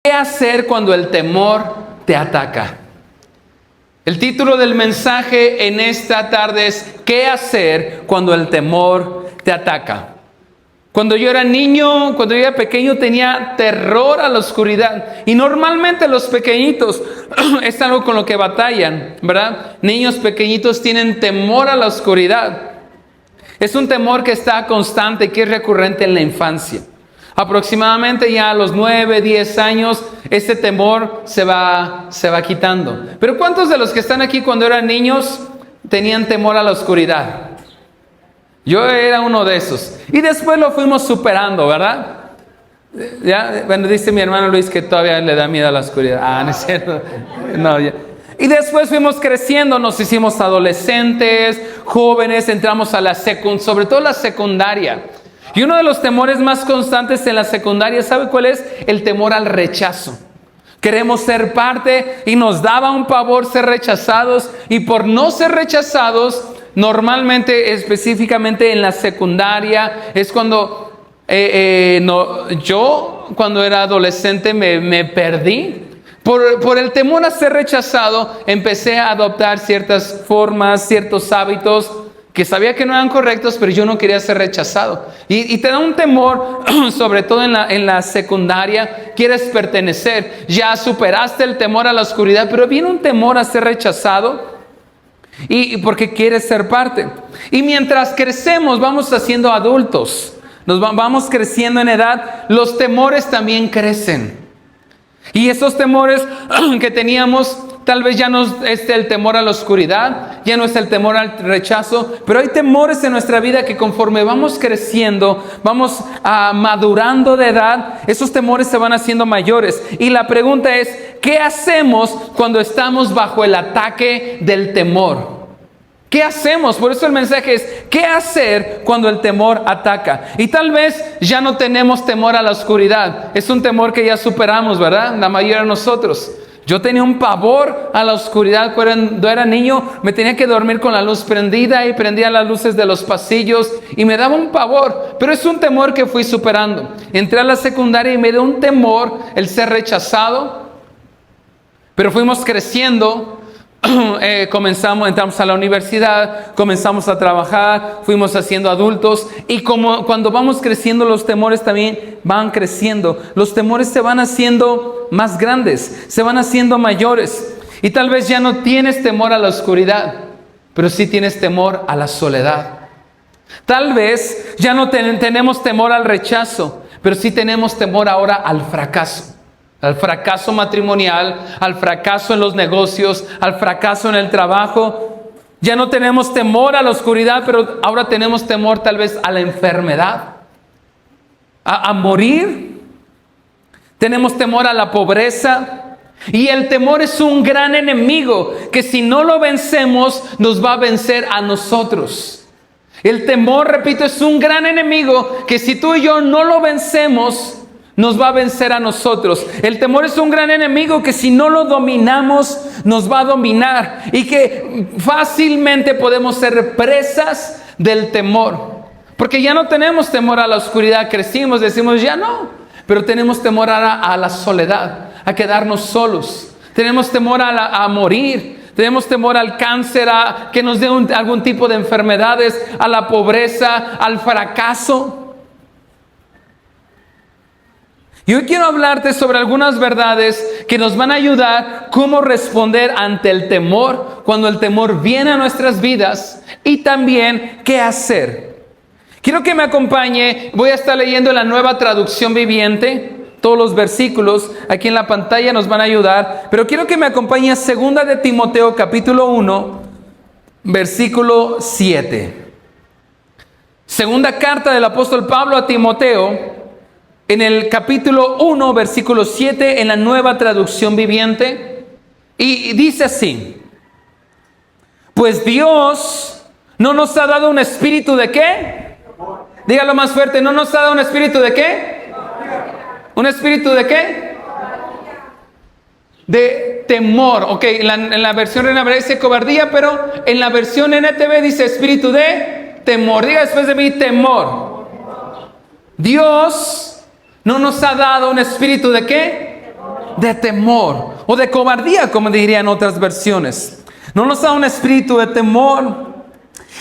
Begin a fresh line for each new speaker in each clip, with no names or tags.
¿Qué hacer cuando el temor te ataca? El título del mensaje en esta tarde es ¿qué hacer cuando el temor te ataca? Cuando yo era niño, cuando yo era pequeño, tenía terror a la oscuridad. Y normalmente los pequeñitos es algo con lo que batallan, ¿verdad? Niños pequeñitos tienen temor a la oscuridad. Es un temor que está constante, que es recurrente en la infancia. Aproximadamente ya a los 9, 10 años, este temor se va quitando. Pero ¿cuántos de los que están aquí cuando eran niños tenían temor a la oscuridad? Yo era uno de esos. Y después lo fuimos superando, ¿verdad? Ya, bueno, dice mi hermano Luis que todavía le da miedo a la oscuridad. Ah, no es cierto. No, ya. Y después fuimos creciendo, nos hicimos adolescentes, jóvenes, entramos a sobre todo la secundaria. Y uno de los temores más constantes en la secundaria, ¿sabe cuál es? El temor al rechazo. Queremos ser parte y nos daba un pavor ser rechazados. Y por no ser rechazados, normalmente, específicamente en la secundaria, es cuando yo cuando era adolescente me perdí. Por el temor a ser rechazado, empecé a adoptar ciertas formas, ciertos hábitos que sabía que no eran correctos, pero yo no quería ser rechazado. Y te da un temor, sobre todo en la secundaria, quieres pertenecer. Ya superaste el temor a la oscuridad, pero viene un temor a ser rechazado y porque quieres ser parte. Y mientras crecemos, vamos haciendo adultos, vamos creciendo en edad, los temores también crecen. Y esos temores que teníamos, tal vez ya no es el temor a la oscuridad, ya no es el temor al rechazo, pero hay temores en nuestra vida que conforme vamos creciendo, vamos madurando de edad, esos temores se van haciendo mayores. Y la pregunta es, ¿qué hacemos cuando estamos bajo el ataque del temor? ¿Qué hacemos? Por eso el mensaje es, ¿qué hacer cuando el temor ataca? Y tal vez ya no tenemos temor a la oscuridad. Es un temor que ya superamos, ¿verdad? La mayoría de nosotros. Yo tenía un pavor a la oscuridad cuando era niño. Me tenía que dormir con la luz prendida y prendía las luces de los pasillos y me daba un pavor. Pero es un temor que fui superando. Entré a la secundaria y me dio un temor el ser rechazado. Pero fuimos creciendo. Entramos a la universidad, comenzamos a trabajar, fuimos haciendo adultos y como cuando vamos creciendo los temores también van creciendo, los temores se van haciendo más grandes, se van haciendo mayores y tal vez ya no tienes temor a la oscuridad, pero sí tienes temor a la soledad. Tal vez ya no tenemos temor al rechazo, pero sí tenemos temor ahora al fracaso. Al fracaso matrimonial, al fracaso en los negocios, al fracaso en el trabajo. Ya no tenemos temor a la oscuridad, pero ahora tenemos temor tal vez a la enfermedad, a morir. Tenemos temor a la pobreza. Y el temor es un gran enemigo que si no lo vencemos, nos va a vencer a nosotros. El temor, repito, es un gran enemigo que si tú y yo no lo vencemos, nos va a vencer a nosotros. El temor es un gran enemigo que si no lo dominamos, nos va a dominar. Y que fácilmente podemos ser presas del temor. Porque ya no tenemos temor a la oscuridad. Crecimos, decimos ya no. Pero tenemos temor a la soledad, a quedarnos solos. Tenemos temor a morir. Tenemos temor al cáncer, a que nos dé algún tipo de enfermedades, a la pobreza, al fracaso. Y hoy quiero hablarte sobre algunas verdades que nos van a ayudar cómo responder ante el temor, cuando el temor viene a nuestras vidas y también qué hacer. Quiero que me acompañe, voy a estar leyendo la Nueva Traducción Viviente, todos los versículos aquí en la pantalla nos van a ayudar, pero quiero que me acompañe a 2 de Timoteo capítulo 1, versículo 7. Segunda carta del apóstol Pablo a Timoteo, en el capítulo 1, versículo 7, en la Nueva Traducción Viviente, y dice así: pues Dios no nos ha dado un espíritu de ¿qué? Dígalo más fuerte, ¿no nos ha dado un espíritu de qué? ¿Un espíritu de qué? De temor. Ok, en la versión Reina Valera dice cobardía, pero en la versión NTV dice espíritu de temor. Diga después de mí, temor. Dios no nos ha dado un espíritu de ¿qué? de temor o de cobardía, como dirían otras versiones. No nos da un espíritu de temor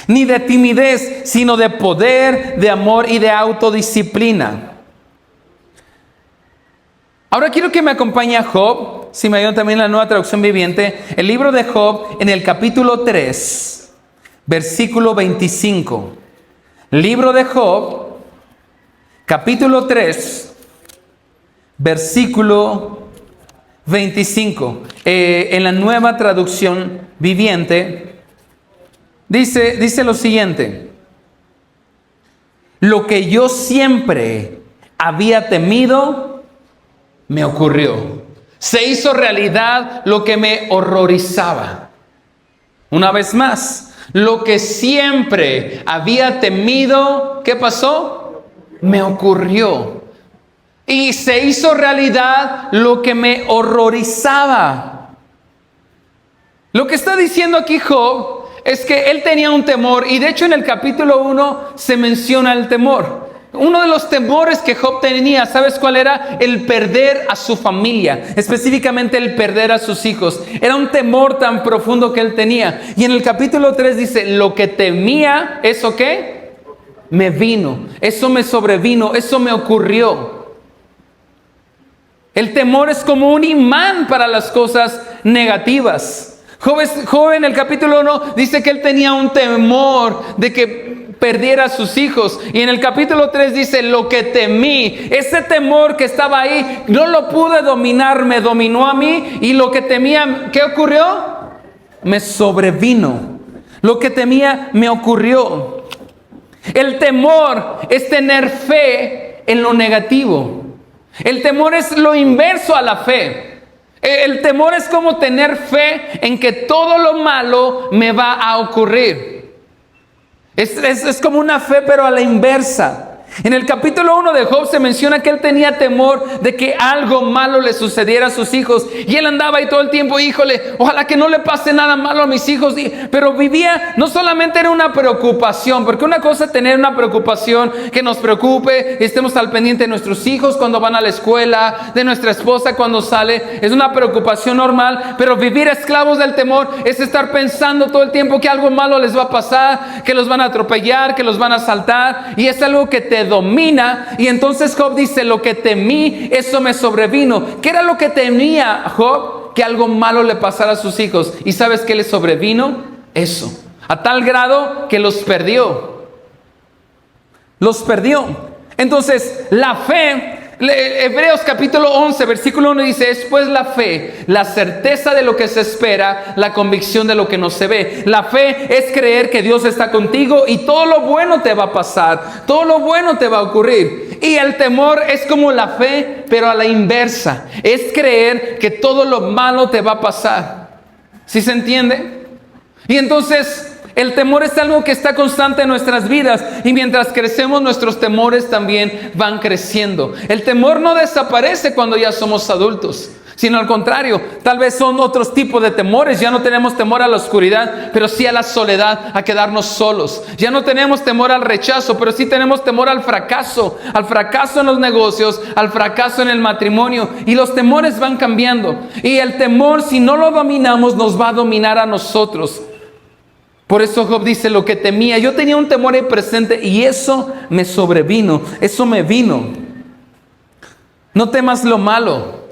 ni de timidez, sino de poder, de amor y de autodisciplina. Ahora quiero que me acompañe a Job, si me ayudan también la Nueva Traducción Viviente, el libro de Job en el capítulo 3, versículo 25. Libro de Job, capítulo 3, versículo 25. En la Nueva Traducción Viviente, dice lo siguiente: lo que yo siempre había temido me ocurrió. Se hizo realidad lo que me horrorizaba. Una vez más, lo que siempre había temido, ¿qué pasó? Me ocurrió. Y se hizo realidad lo que me horrorizaba. Lo que está diciendo aquí Job es que él tenía un temor, y de hecho en el capítulo 1 se menciona el temor. Uno de los temores que Job tenía, ¿sabes cuál era? El perder a su familia, específicamente el perder a sus hijos. Era un temor tan profundo que él tenía. Y en el capítulo 3 dice, lo que temía, ¿eso qué? Me vino, eso me sobrevino, eso me ocurrió. El temor es como un imán para las cosas negativas. Job en el capítulo 1 dice que él tenía un temor de que perdiera a sus hijos. Y en el capítulo 3 dice, lo que temí, ese temor que estaba ahí, no lo pude dominar, me dominó a mí. Y lo que temía, ¿qué ocurrió? Me sobrevino. Lo que temía me ocurrió. El temor es tener fe en lo negativo. El temor es lo inverso a la fe. El temor es como tener fe en que todo lo malo me va a ocurrir. Es como una fe, pero a la inversa. En el capítulo 1 de Job se menciona que él tenía temor de que algo malo le sucediera a sus hijos. Y él andaba ahí todo el tiempo, híjole, ojalá que no le pase nada malo a mis hijos. Pero vivía, no solamente era una preocupación, porque una cosa es tener una preocupación que nos preocupe, y estemos al pendiente de nuestros hijos cuando van a la escuela, de nuestra esposa cuando sale, es una preocupación normal. Pero vivir esclavos del temor es estar pensando todo el tiempo que algo malo les va a pasar, que los van a atropellar, que los van a asaltar, y es algo que te domina. Y entonces Job dice, lo que temí, eso me sobrevino. ¿Qué era lo que temía Job? Que algo malo le pasara a sus hijos. ¿Y sabes qué le sobrevino? Eso, a tal grado que los perdió. Los perdió. Entonces la fe, Hebreos capítulo 11 versículo 1 dice, es pues la fe, la certeza de lo que se espera, la convicción de lo que no se ve. La fe es creer que Dios está contigo y todo lo bueno te va a pasar, todo lo bueno te va a ocurrir. Y el temor es como la fe, pero a la inversa. Es creer que todo lo malo te va a pasar. ¿Sí se entiende? Y entonces el temor es algo que está constante en nuestras vidas, y mientras crecemos nuestros temores también van creciendo. El temor no desaparece cuando ya somos adultos, sino al contrario, tal vez son otros tipos de temores. Ya no tenemos temor a la oscuridad, pero sí a la soledad, a quedarnos solos. Ya no tenemos temor al rechazo, pero sí tenemos temor al fracaso en los negocios, al fracaso en el matrimonio, y los temores van cambiando. Y el temor, si no lo dominamos, nos va a dominar a nosotros. Por eso Job dice, lo que temía, yo tenía un temor ahí presente y eso me sobrevino, eso me vino. No temas lo malo.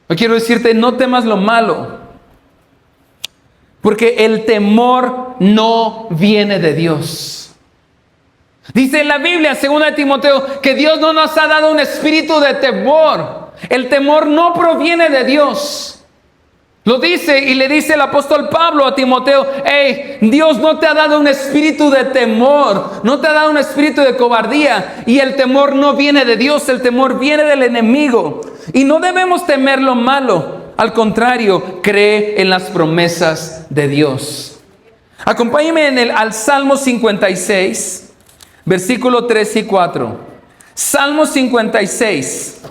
Yo quiero decirte, no temas lo malo, porque el temor no viene de Dios. Dice en la Biblia, 2 Timoteo, que Dios no nos ha dado un espíritu de temor. El temor no proviene de Dios. Lo dice y le dice el apóstol Pablo a Timoteo, hey, Dios no te ha dado un espíritu de temor, no te ha dado un espíritu de cobardía. Y el temor no viene de Dios, el temor viene del enemigo. Y no debemos temer lo malo, al contrario, cree en las promesas de Dios. Acompáñenme al Salmo 56, versículo 3 y 4. Salmo 56,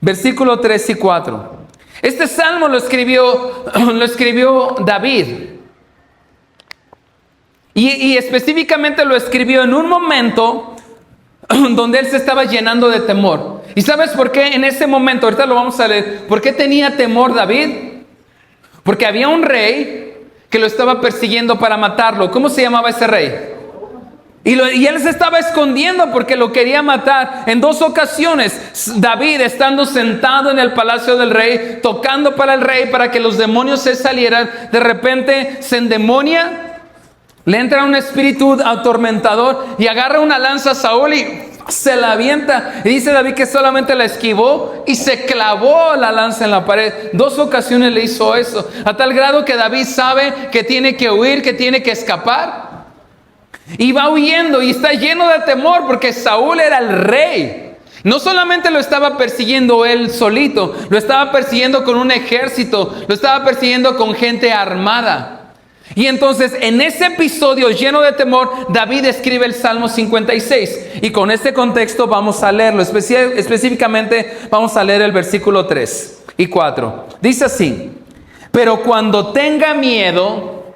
versículo 3 y 4. Este salmo lo escribió David. Y específicamente lo escribió en un momento donde él se estaba llenando de temor. ¿Y sabes por qué en ese momento, ahorita lo vamos a leer, por qué tenía temor David? Porque había un rey que lo estaba persiguiendo para matarlo. ¿Cómo se llamaba ese rey? Y él se estaba escondiendo porque lo quería matar. En 2 ocasiones, David, estando sentado en el palacio del rey, tocando para el rey para que los demonios se salieran, de repente se endemonia, le entra un espíritu atormentador y agarra una lanza a Saúl y se la avienta. Y dice David que solamente la esquivó y se clavó la lanza en la pared. 2 ocasiones le hizo eso, a tal grado que David sabe que tiene que huir, que tiene que escapar. Y va huyendo y está lleno de temor porque Saúl era el rey. No solamente lo estaba persiguiendo él solito, lo estaba persiguiendo con un ejército, lo estaba persiguiendo con gente armada. Y entonces en ese episodio lleno de temor, David escribe el Salmo 56. Y con este contexto vamos a leerlo. Específicamente vamos a leer el versículo 3 y 4. Dice así: pero cuando tenga miedo,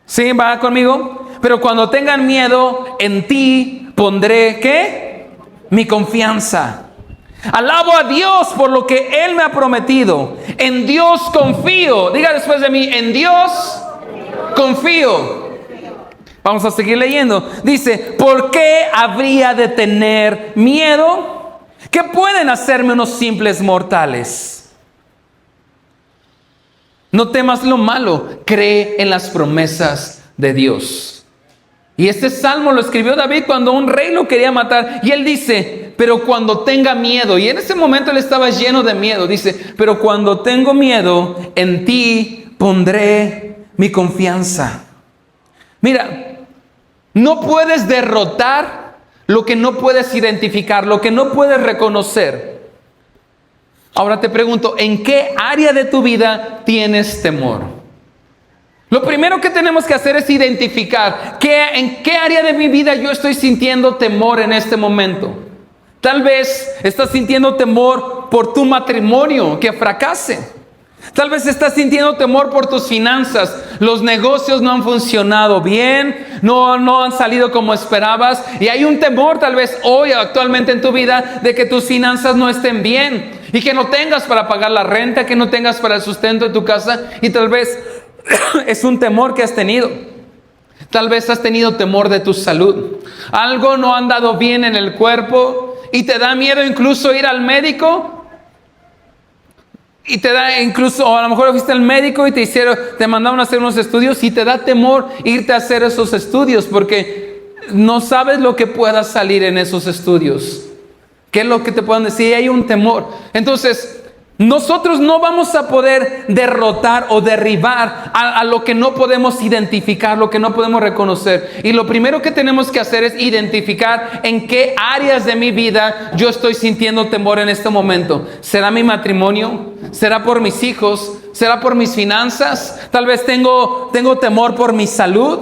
¿sí? ¿Va conmigo? Pero cuando tengan miedo, en ti pondré, ¿qué? Mi confianza. Alabo a Dios por lo que Él me ha prometido. En Dios confío. Diga después de mí: en Dios confío. Vamos a seguir leyendo. Dice: ¿por qué habría de tener miedo? ¿Qué pueden hacerme unos simples mortales? No temas lo malo, cree en las promesas de Dios. Y este salmo lo escribió David cuando un rey lo quería matar. Y él dice: pero cuando tenga miedo. Y en ese momento él estaba lleno de miedo. Dice: pero cuando tengo miedo, en ti pondré mi confianza. Mira, no puedes derrotar lo que no puedes identificar, lo que no puedes reconocer. Ahora te pregunto, ¿en qué área de tu vida tienes temor? Lo primero que tenemos que hacer es identificar en qué área de mi vida yo estoy sintiendo temor en este momento. Tal vez estás sintiendo temor por tu matrimonio que fracase. Tal vez estás sintiendo temor por tus finanzas. Los negocios no han funcionado bien, no han salido como esperabas. Y hay un temor tal vez hoy actualmente en tu vida de que tus finanzas no estén bien. Y que no tengas para pagar la renta, que no tengas para el sustento de tu casa. Y tal vez es un temor que has tenido. Tal vez has tenido temor de tu salud. Algo no ha andado bien en el cuerpo y te da miedo incluso ir al médico. Y te da incluso, o a lo mejor fuiste al médico y te mandaron a hacer unos estudios y te da temor irte a hacer esos estudios porque no sabes lo que pueda salir en esos estudios. ¿Qué es lo que te puedan decir? Hay un temor. Entonces, nosotros no vamos a poder derrotar o derribar a lo que no podemos identificar, lo que no podemos reconocer. Y lo primero que tenemos que hacer es identificar en qué áreas de mi vida yo estoy sintiendo temor en este momento. ¿Será mi matrimonio? ¿Será por mis hijos? ¿Será por mis finanzas? Tal vez tengo temor por mi salud,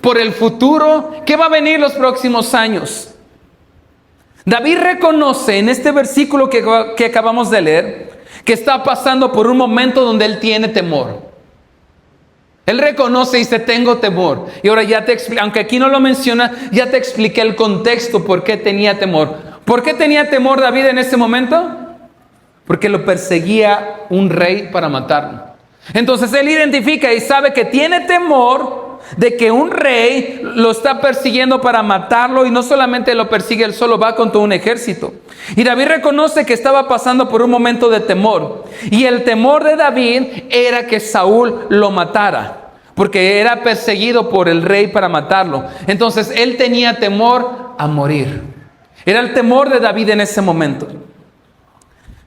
por el futuro. ¿Qué va a venir los próximos años? David reconoce en este versículo que acabamos de leer que está pasando por un momento donde él tiene temor. Él reconoce y dice: tengo temor. Y ahora ya te explico, aunque aquí no lo menciona, ya te expliqué el contexto por qué tenía temor. ¿Por qué tenía temor David en ese momento? Porque lo perseguía un rey para matarlo. Entonces él identifica y sabe que tiene temor de que un rey lo está persiguiendo para matarlo, y no solamente lo persigue él solo, va con todo un ejército. Y David reconoce que estaba pasando por un momento de temor, y el temor de David era que Saúl lo matara, porque era perseguido por el rey para matarlo. Entonces él tenía temor a morir. Era el temor de David en ese momento.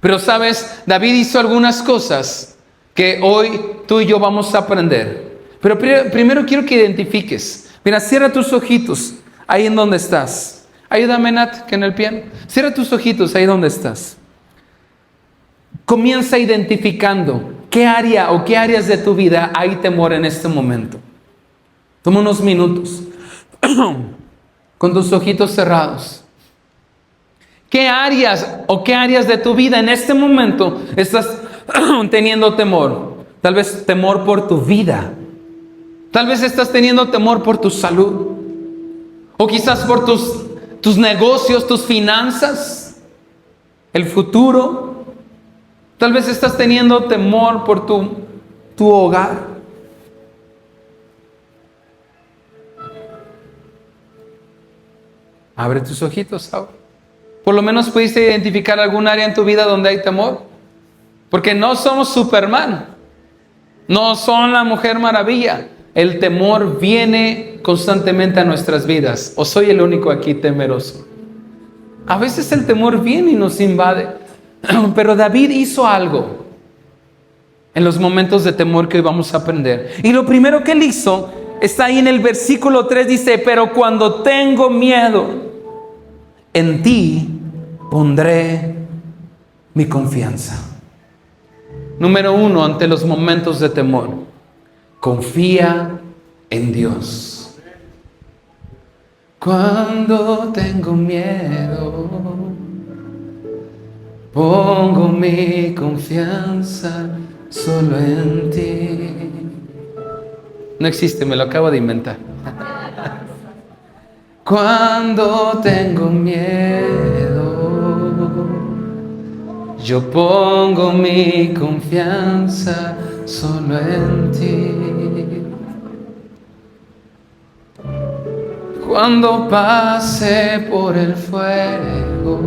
Pero sabes, David hizo algunas cosas que hoy tú y yo vamos a aprender. Pero primero quiero que identifiques. Mira, cierra tus ojitos ahí en donde estás. Ayúdame, Nat, que en el piano. Cierra tus ojitos ahí donde estás. Comienza identificando qué área o qué áreas de tu vida hay temor en este momento. Toma unos minutos con tus ojitos cerrados. ¿Qué áreas o qué áreas de tu vida en este momento estás teniendo temor? Tal vez temor por tu vida. Tal vez estás teniendo temor por tu salud. O quizás por tus negocios, tus finanzas. el futuro. Tal vez estás teniendo temor por tu hogar. Abre tus ojitos ahora. Por lo menos pudiste identificar algún área en tu vida donde hay temor. Porque no somos Superman. No son la Mujer Maravilla. El temor viene constantemente a nuestras vidas. ¿O soy el único aquí temeroso? A veces el temor viene y nos invade. Pero David hizo algo en los momentos de temor que hoy vamos a aprender. Y lo primero que él hizo está ahí en el versículo 3. Dice: pero cuando tengo miedo, en ti pondré mi confianza. Número 1, ante los momentos de temor, confía en Dios. Cuando tengo miedo, pongo mi confianza solo en ti. No existe, me lo acabo de inventar. Cuando tengo miedo, yo pongo mi confianza solo en ti. Cuando pase por el fuego,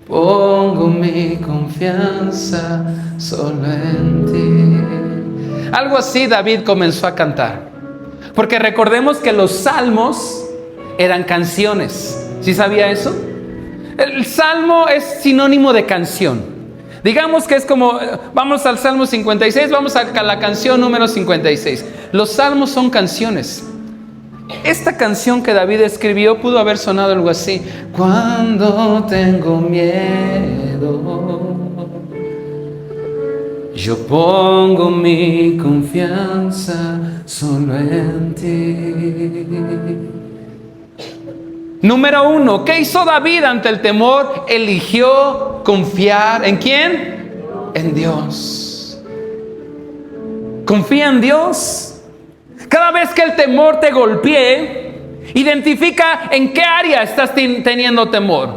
pongo mi confianza solo en ti. Algo así David comenzó a cantar. Porque recordemos que los salmos eran canciones. ¿Sí sabía eso? El salmo es sinónimo de canción. Digamos que es como, vamos al Salmo 56, vamos a la canción número 56. Los salmos son canciones. Esta canción que David escribió pudo haber sonado algo así: cuando tengo miedo, yo pongo mi confianza solo en ti. Número 1, ¿qué hizo David ante el temor? Eligió confiar ¿en quién? En Dios. Confía en Dios. Cada vez que el temor te golpee, identifica en qué área estás teniendo temor.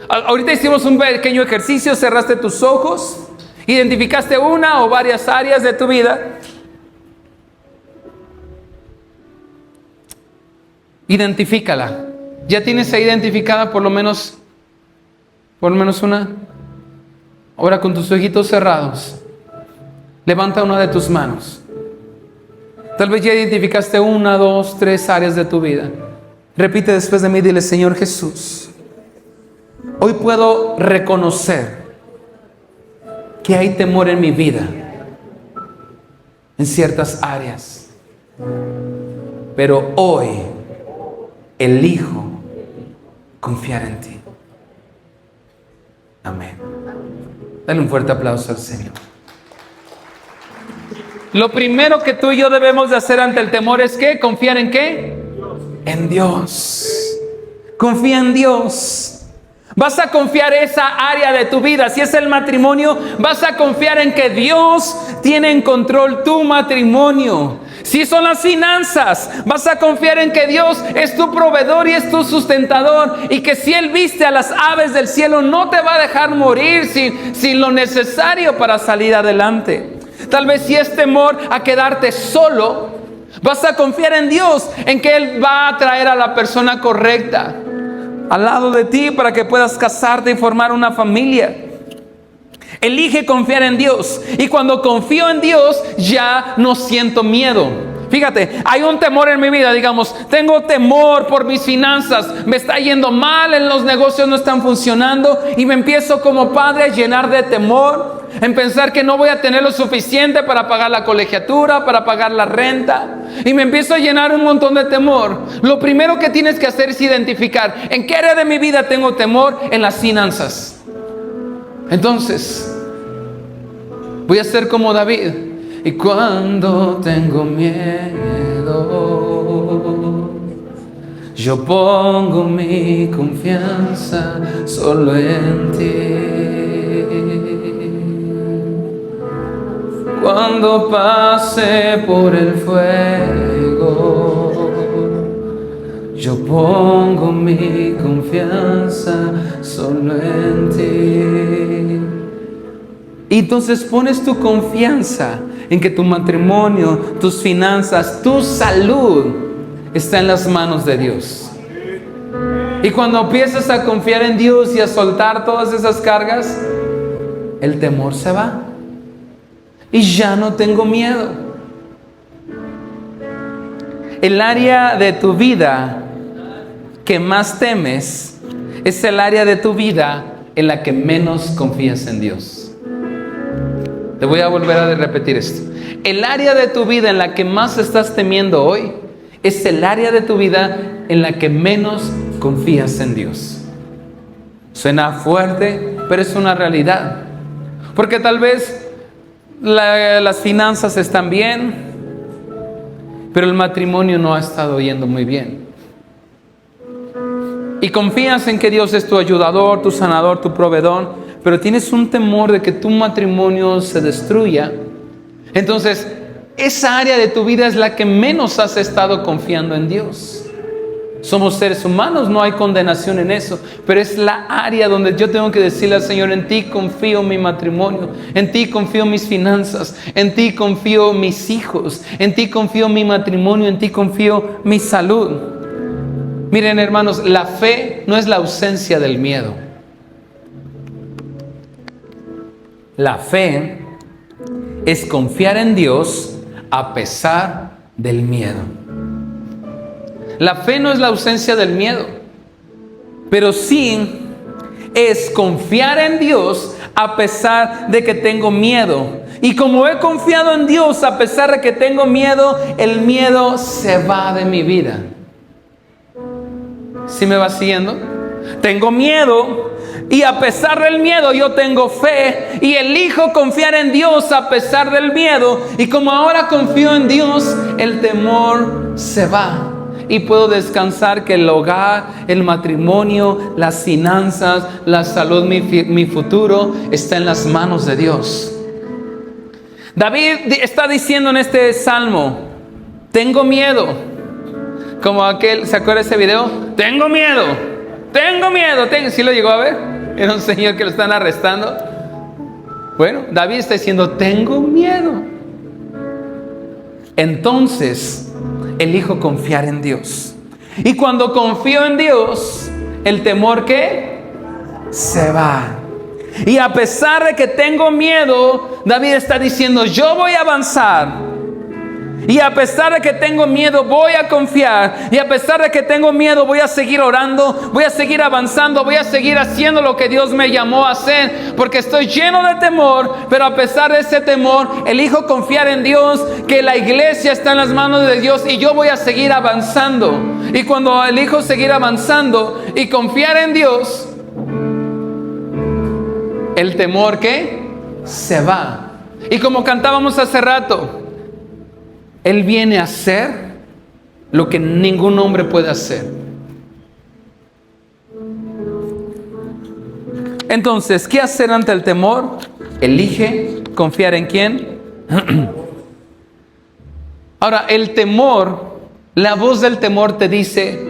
Ahorita hicimos un pequeño ejercicio, cerraste tus ojos, identificaste una o varias áreas de tu vida. Identifícala. ¿Ya tienes ahí identificada por lo menos una? Ahora, con tus ojitos cerrados, levanta una de tus manos. Tal vez ya identificaste 1, 2, 3 áreas de tu vida. Repite después de mí, dile: Señor Jesús, hoy puedo reconocer que hay temor en mi vida, en ciertas áreas, pero hoy elijo confiar en ti. Amén. Dale un fuerte aplauso al Señor. Lo primero que tú y yo debemos de hacer ante el temor es ¿qué? ¿Confiar en qué? En Dios. Confía en Dios. Vas a confiar esa área de tu vida. Si es el matrimonio, vas a confiar en que Dios tiene en control tu matrimonio. Si son las finanzas, vas a confiar en que Dios es tu proveedor y es tu sustentador, y que si Él viste a las aves del cielo, no te va a dejar morir sin lo necesario para salir adelante. Tal vez si es temor a quedarte solo, vas a confiar en Dios, en que Él va a traer a la persona correcta al lado de ti para que puedas casarte y formar una familia. Elige confiar en Dios. Y cuando confío en Dios, ya no siento miedo. Fíjate, hay un temor en mi vida, digamos, tengo temor por mis finanzas, me está yendo mal, en los negocios no están funcionando, y me empiezo como padre a llenar de temor, en pensar que no voy a tener lo suficiente para pagar la colegiatura, para pagar la renta, y me empiezo a llenar un montón de temor. Lo primero que tienes que hacer es identificar en qué área de mi vida tengo temor. En las finanzas. Entonces voy a ser como David. Y cuando tengo miedo, yo pongo mi confianza solo en ti. Cuando pase por el fuego, Yo pongo mi confianza solo en ti. Y entonces pones tu confianza en que tu matrimonio, tus finanzas, tu salud está en las manos de Dios. Y cuando empiezas a confiar en Dios y a soltar todas esas cargas, el temor se va. Y ya no tengo miedo. El área de tu vida que más temes es el área de tu vida en la que menos confías en Dios. Te voy a volver a repetir esto. El área de tu vida en la que más estás temiendo hoy es el área de tu vida en la que menos confías en Dios. Suena fuerte, pero es una realidad. Porque tal vez las finanzas están bien, pero el matrimonio no ha estado yendo muy bien. Y confías en que Dios es tu ayudador, tu sanador, tu proveedor, pero tienes un temor de que tu matrimonio se destruya. Entonces, esa área de tu vida es la que menos has estado confiando en Dios. Somos seres humanos, no hay condenación en eso, pero es la área donde yo tengo que decirle al Señor: en ti confío mi matrimonio, en ti confío mis finanzas, en ti confío mis hijos, en ti confío mi matrimonio, en ti confío mi salud. Miren, hermanos, la fe no es la ausencia del miedo. La fe es confiar en Dios a pesar del miedo. La fe no es la ausencia del miedo, pero sí es confiar en Dios a pesar de que tengo miedo. Y como he confiado en Dios a pesar de que tengo miedo, el miedo se va de mi vida. ¿Sí me va siguiendo? Tengo miedo y a pesar del miedo yo tengo fe y elijo confiar en Dios a pesar del miedo. Y como ahora confío en Dios, el temor se va. Y puedo descansar que el hogar, el matrimonio, las finanzas, la salud, mi futuro está en las manos de Dios. David está diciendo en este salmo: tengo miedo. Como aquel, ¿se acuerda de ese video? Tengo miedo, tengo miedo. ¿Sí lo llegó a ver? Era un señor que lo están arrestando. Bueno, David está diciendo: tengo miedo. Entonces elijo confiar en Dios. Y cuando confío en Dios, el temor ¿qué? Se va. Y a pesar de que tengo miedo, David está diciendo: yo voy a avanzar. Y a pesar de que tengo miedo, voy a confiar. Y a pesar de que tengo miedo, voy a seguir orando, voy a seguir avanzando, voy a seguir haciendo lo que Dios me llamó a hacer, porque estoy lleno de temor. Pero a pesar de ese temor, elijo confiar en Dios, que la iglesia está en las manos de Dios y yo voy a seguir avanzando. Y cuando elijo seguir avanzando y confiar en Dios, el temor ¿qué? Se va. Y como cantábamos hace rato, Él viene a hacer lo que ningún hombre puede hacer. Entonces, ¿qué hacer ante el temor? Elige confiar en ¿quién? Ahora, el temor, la voz del temor te dice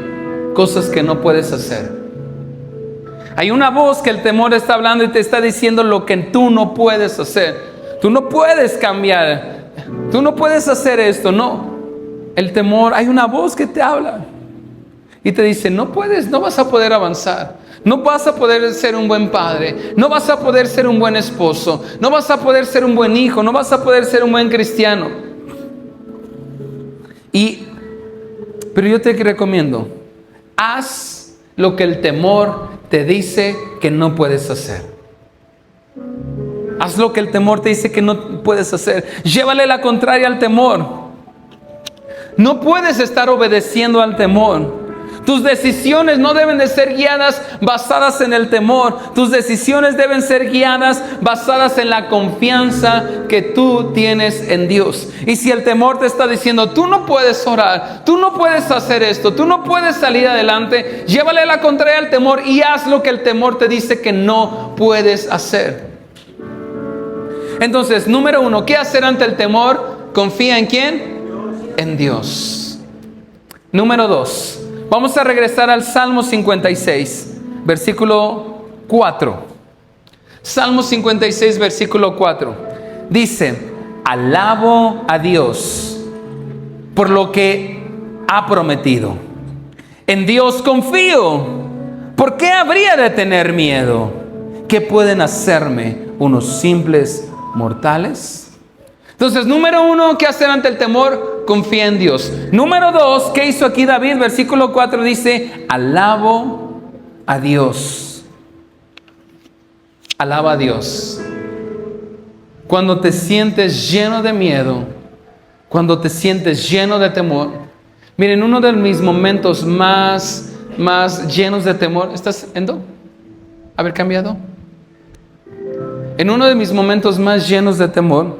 cosas que no puedes hacer. Hay una voz que el temor está hablando y te está diciendo lo que tú no puedes hacer. Tú no puedes cambiar. Tú no puedes hacer esto, no. El temor, hay una voz que te habla y te dice: no puedes, no vas a poder avanzar, no vas a poder ser un buen padre, no vas a poder ser un buen esposo, no vas a poder ser un buen hijo, no vas a poder ser un buen cristiano. Pero yo te recomiendo: haz lo que el temor te dice que no puedes hacer. Haz lo que el temor te dice que no puedes hacer. Llévale la contraria al temor. No puedes estar obedeciendo al temor. Tus decisiones no deben de ser guiadas basadas en el temor. Tus decisiones deben ser guiadas basadas en la confianza que tú tienes en Dios. Y si el temor te está diciendo: tú no puedes orar, tú no puedes hacer esto, tú no puedes salir adelante, llévale la contraria al temor y haz lo que el temor te dice que no puedes hacer. Entonces, número 1, ¿qué hacer ante el temor? Confía en ¿quién? En Dios. Número 2, Vamos a regresar al Salmo 56, versículo 4. Salmo 56, versículo 4. Dice: alabo a Dios por lo que ha prometido. En Dios confío. ¿Por qué habría de tener miedo? ¿Qué pueden hacerme unos simples mortales? Entonces, número 1, ¿qué hacer ante el temor? Confía en Dios. Número 2, ¿qué hizo aquí David? Versículo 4 dice: alabo a Dios. Alaba a Dios. Cuando te sientes lleno de miedo, cuando te sientes lleno de temor, miren, uno de mis momentos más llenos de temor, ¿estás Endo? ¿Haber cambiado? En uno de mis momentos más llenos de temor,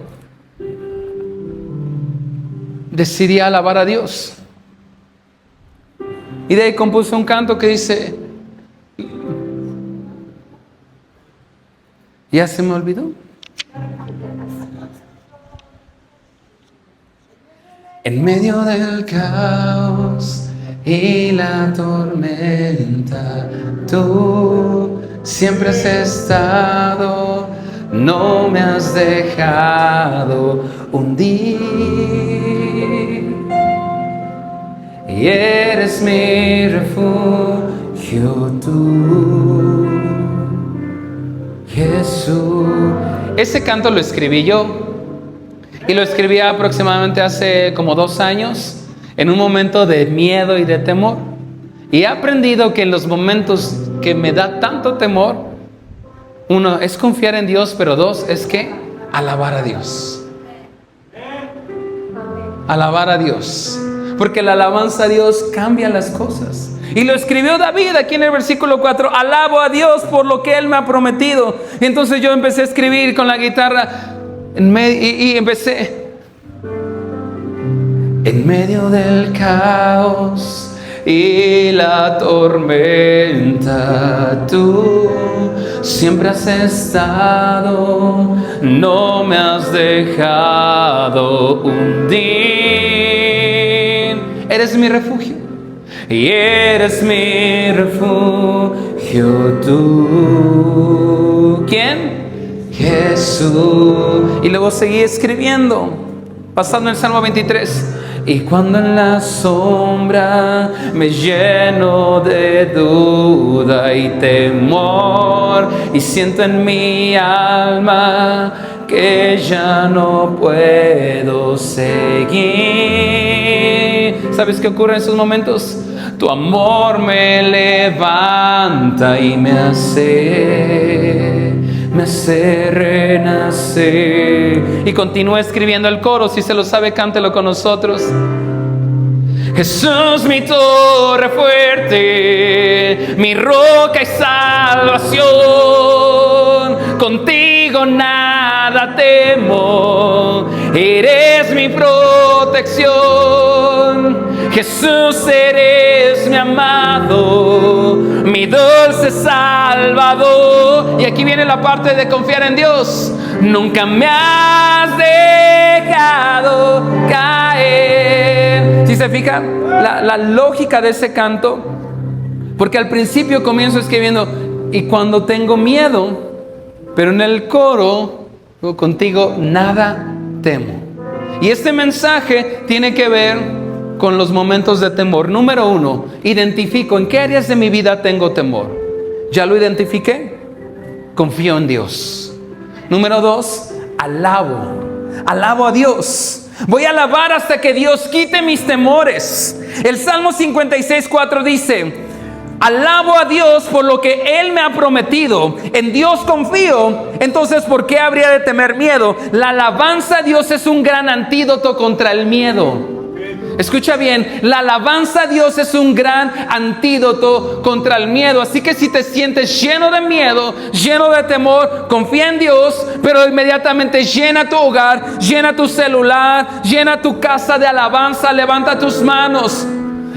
decidí alabar a Dios. Y de ahí compuse un canto que dice, ¿ya se me olvidó? En medio del caos y la tormenta, tú siempre has estado, no me has dejado hundir. Y eres mi refugio tú, Jesús. Ese canto lo escribí yo. Y lo escribí aproximadamente hace como 2 años, en un momento de miedo y de temor. Y he aprendido que en los momentos que me da tanto temor, 1 es confiar en Dios, pero 2 es que alabar a Dios. Alabar a Dios. Porque la alabanza a Dios cambia las cosas. Y lo escribió David aquí en el versículo 4. Alabo a Dios por lo que Él me ha prometido. Y entonces yo empecé a escribir con la guitarra. Y empecé: en medio del caos y la tormenta, tú siempre has estado, no me has dejado hundir. Eres mi refugio y eres mi refugio tú. ¿Quién? Jesús. Y luego seguí escribiendo, pasando el Salmo 23. Y cuando en la sombra me lleno de duda y temor, y siento en mi alma que ya no puedo seguir. ¿Sabes qué ocurre en esos momentos? Tu amor me levanta y me hace renacer. Y continúa escribiendo el coro. Si se lo sabe, cántelo con nosotros. Jesús, mi torre fuerte, mi roca y salvación, contigo nada temo, eres mi protección. Jesús, eres mi amado, mi dulce Salvador. Y aquí viene la parte de confiar en Dios. Nunca me has dejado caer. ¿Sí se fijan? La lógica de ese canto. Porque al principio comienzo escribiendo: y cuando tengo miedo, pero en el coro, contigo nada temo. Y este mensaje tiene que ver con los momentos de temor. Número 1, identifico en qué áreas de mi vida tengo temor. ¿Ya lo identifiqué? Confío en Dios. Número 2, alabo a Dios. Voy a alabar hasta que Dios quite mis temores. El Salmo 56:4 dice: alabo a Dios por lo que Él me ha prometido. En Dios confío. Entonces, ¿por qué habría de temer miedo? La alabanza a Dios es un gran antídoto contra el miedo. Escucha bien, la alabanza a Dios es un gran antídoto contra el miedo. Así que si te sientes lleno de miedo, lleno de temor, confía en Dios, pero inmediatamente llena tu hogar, llena tu celular, llena tu casa de alabanza, levanta tus manos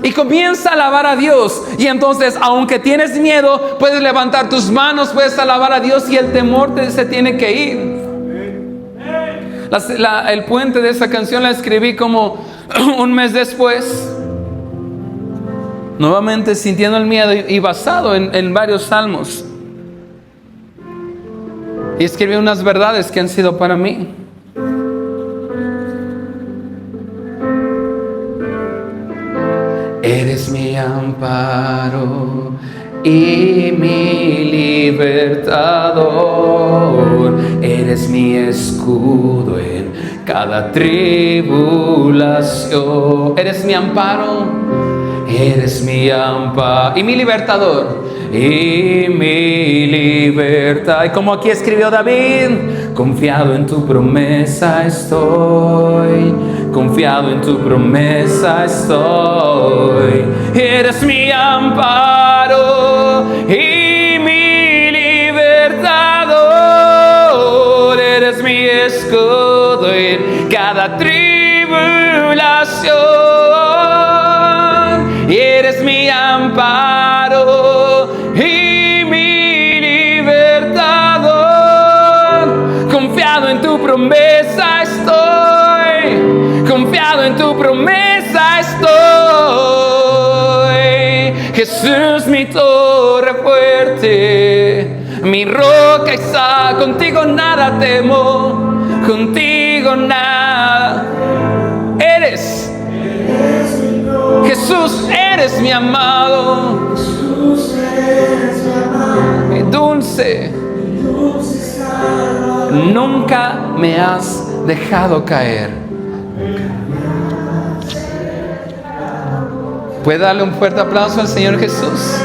y comienza a alabar a Dios. Y entonces, aunque tienes miedo, puedes levantar tus manos, puedes alabar a Dios y el temor se tiene que ir. El puente de esa canción la escribí como un mes después nuevamente sintiendo el miedo y basado en varios salmos. Y escribí unas verdades que han sido para mí. Eres mi amparo y mi libertador. Eres mi escudo en cada tribulación. Eres mi amparo, eres mi amparo y mi libertador. Y mi libertad. Y como aquí escribió David, confiado en tu promesa estoy, confiado en tu promesa estoy. Eres mi amparo y mi libertador. Eres mi escudo en cada tribulación. Y eres mi amparo y mi libertador. Confiado en tu promesa estoy, confiado en tu promesa estoy. Jesús, mi torre fuerte, mi roca y sal. Contigo nada temo, contigo nada. Eres Jesús, eres mi amado,
Jesús, eres mi amado,
mi dulce. Nunca me has dejado caer. ¿Puede darle un fuerte aplauso al Señor Jesús?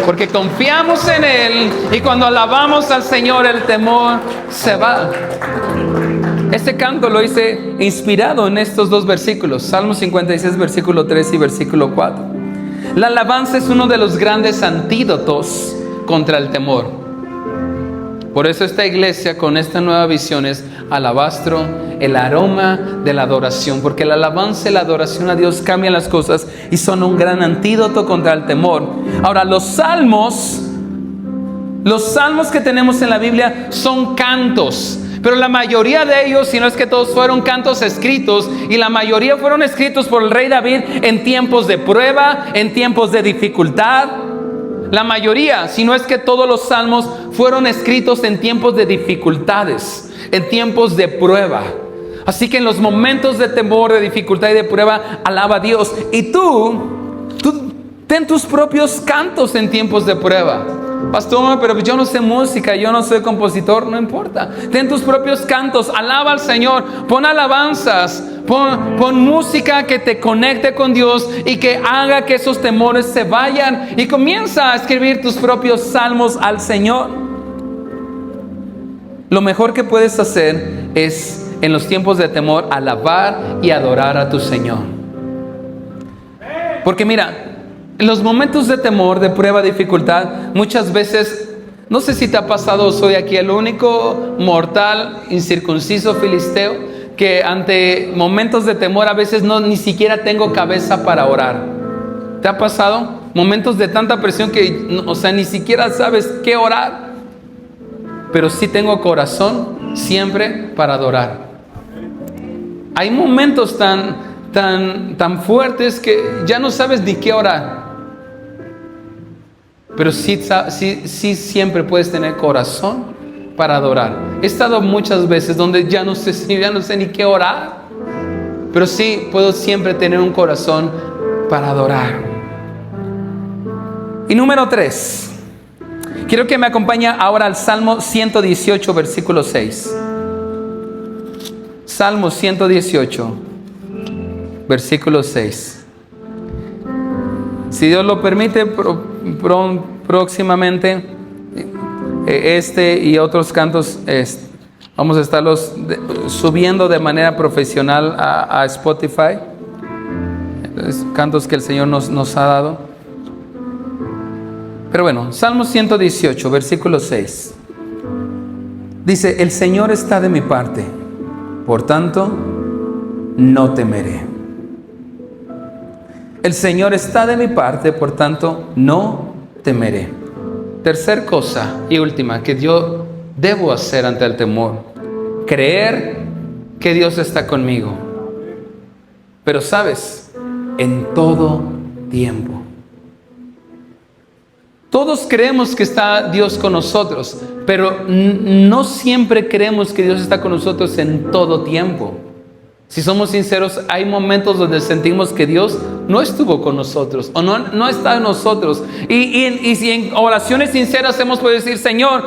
Porque confiamos en Él y cuando alabamos al Señor el temor se va. Este canto lo hice inspirado en estos dos versículos, Salmo 56, versículo 3 y versículo 4. La alabanza es uno de los grandes antídotos contra el temor. Por eso esta iglesia con esta nueva visión es alabastro, el aroma de la adoración, porque la alabanza y la adoración a Dios cambian las cosas y son un gran antídoto contra el temor. Ahora, los salmos que tenemos en la Biblia son cantos. Pero la mayoría de ellos, si no es que todos, fueron cantos escritos, y la mayoría fueron escritos por el rey David en tiempos de prueba, en tiempos de dificultad. La mayoría, si no es que todos los salmos, fueron escritos en tiempos de dificultades, en tiempos de prueba. Así que en los momentos de temor, de dificultad y de prueba, alaba a Dios. Y tú ten tus propios cantos en tiempos de prueba. Pastor, pero yo no sé música, yo no soy compositor, no importa. Ten tus propios cantos, alaba al Señor, pon alabanzas, pon música que te conecte con Dios y que haga que esos temores se vayan. Y comienza a escribir tus propios salmos al Señor. Lo mejor que puedes hacer es, en los tiempos de temor, alabar y adorar a tu Señor. Porque mira, en los momentos de temor, de prueba, dificultad, muchas veces, no sé si te ha pasado, soy aquí el único mortal, incircunciso, filisteo, que ante momentos de temor a veces ni siquiera tengo cabeza para orar. ¿Te ha pasado? Momentos de tanta presión que, ni siquiera sabes qué orar. Pero sí tengo corazón siempre para adorar. Hay momentos tan fuertes que ya no sabes ni qué orar. Pero sí siempre puedes tener corazón para adorar. He estado muchas veces donde ya no sé ni qué orar. Pero sí puedo siempre tener un corazón para adorar. Y número 3. Quiero que me acompañe ahora al Salmo 118, versículo 6. Salmo 118, versículo 6. Si Dios lo permite, próximamente este y otros cantos vamos a estarlos subiendo de manera profesional a Spotify. Cantos que el Señor nos ha dado. Pero bueno, Salmo 118, versículo 6. Dice: el Señor está de mi parte, por tanto, no temeré. El Señor está de mi parte, por tanto, no temeré. Tercer cosa y última que yo debo hacer ante el temor: creer que Dios está conmigo. Pero sabes, en todo tiempo. Todos creemos que está Dios con nosotros, pero no siempre creemos que Dios está con nosotros en todo tiempo. Si somos sinceros, hay momentos donde sentimos que Dios no estuvo con nosotros o no está en nosotros. Y si en oraciones sinceras hemos podido decir, Señor,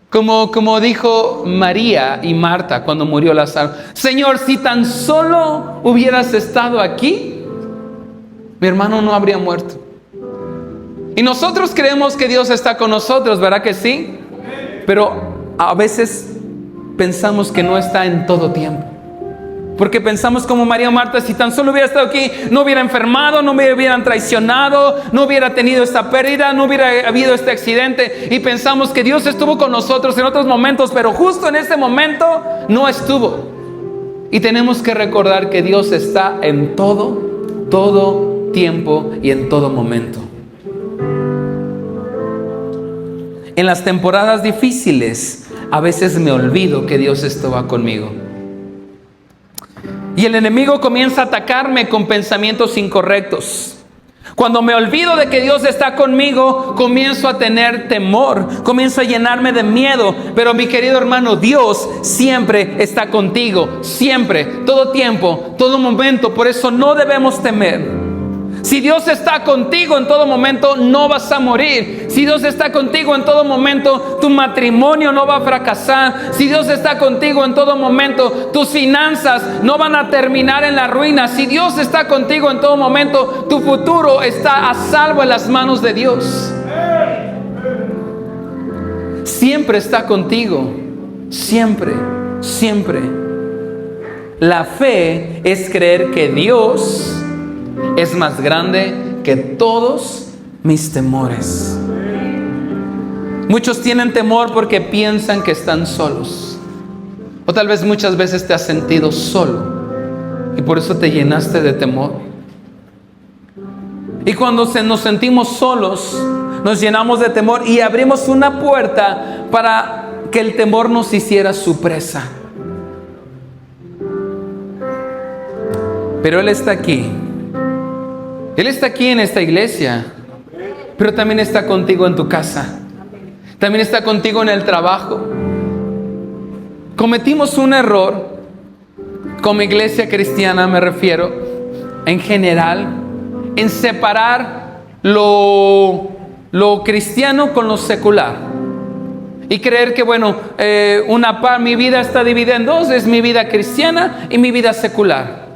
como dijo María y Marta cuando murió Lázaro, Señor, si tan solo hubieras estado aquí, mi hermano no habría muerto. Y nosotros creemos que Dios está con nosotros, ¿verdad que sí? Pero a veces pensamos que no está en todo tiempo. Porque pensamos como María o Marta, si tan solo hubiera estado aquí, no hubiera enfermado, no me hubieran traicionado, no hubiera tenido esta pérdida, no hubiera habido este accidente. Y pensamos que Dios estuvo con nosotros en otros momentos, pero justo en este momento no estuvo. Y tenemos que recordar que Dios está en todo tiempo y en todo momento. En las temporadas difíciles, a veces me olvido que Dios estaba conmigo. Y el enemigo comienza a atacarme con pensamientos incorrectos. Cuando me olvido de que Dios está conmigo, comienzo a tener temor, comienzo a llenarme de miedo. Pero mi querido hermano, Dios siempre está contigo, siempre, todo tiempo, todo momento. Por eso no debemos temer. Si Dios está contigo en todo momento, no vas a morir. Si Dios está contigo en todo momento, tu matrimonio no va a fracasar. Si Dios está contigo en todo momento, tus finanzas no van a terminar en la ruina. Si Dios está contigo en todo momento, tu futuro está a salvo en las manos de Dios. Siempre está contigo. Siempre, siempre. La fe es creer que Dios es más grande que todos mis temores. Muchos tienen temor porque piensan que están solos. O tal vez muchas veces te has sentido solo y por eso te llenaste de temor. Y cuando nos sentimos solos, nos llenamos de temor y abrimos una puerta para que el temor nos hiciera su presa. Pero Él está aquí. Él está aquí en esta iglesia, pero también está contigo en tu casa. También está contigo en el trabajo. Cometimos un error, como iglesia cristiana me refiero, en general, en separar lo cristiano con lo secular. Y creer que, bueno, mi vida está dividida en dos, es mi vida cristiana y mi vida secular.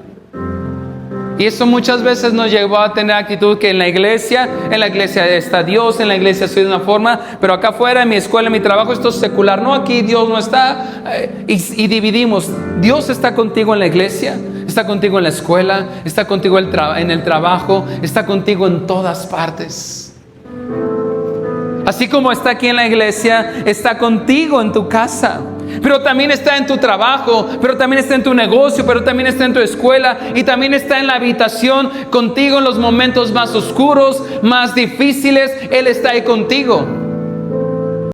Y eso muchas veces nos llevó a tener actitud que en la iglesia está Dios, en la iglesia soy de una forma, pero acá afuera, en mi escuela, en mi trabajo, esto es secular. No, aquí Dios no está. Y dividimos. Dios está contigo en la iglesia, está contigo en la escuela, está contigo en el trabajo, está contigo en todas partes. Así como está aquí en la iglesia, está contigo en tu casa. Pero también está en tu trabajo, pero también está en tu negocio, pero también está en tu escuela y también está en la habitación contigo en los momentos más oscuros, más difíciles. Él está ahí contigo.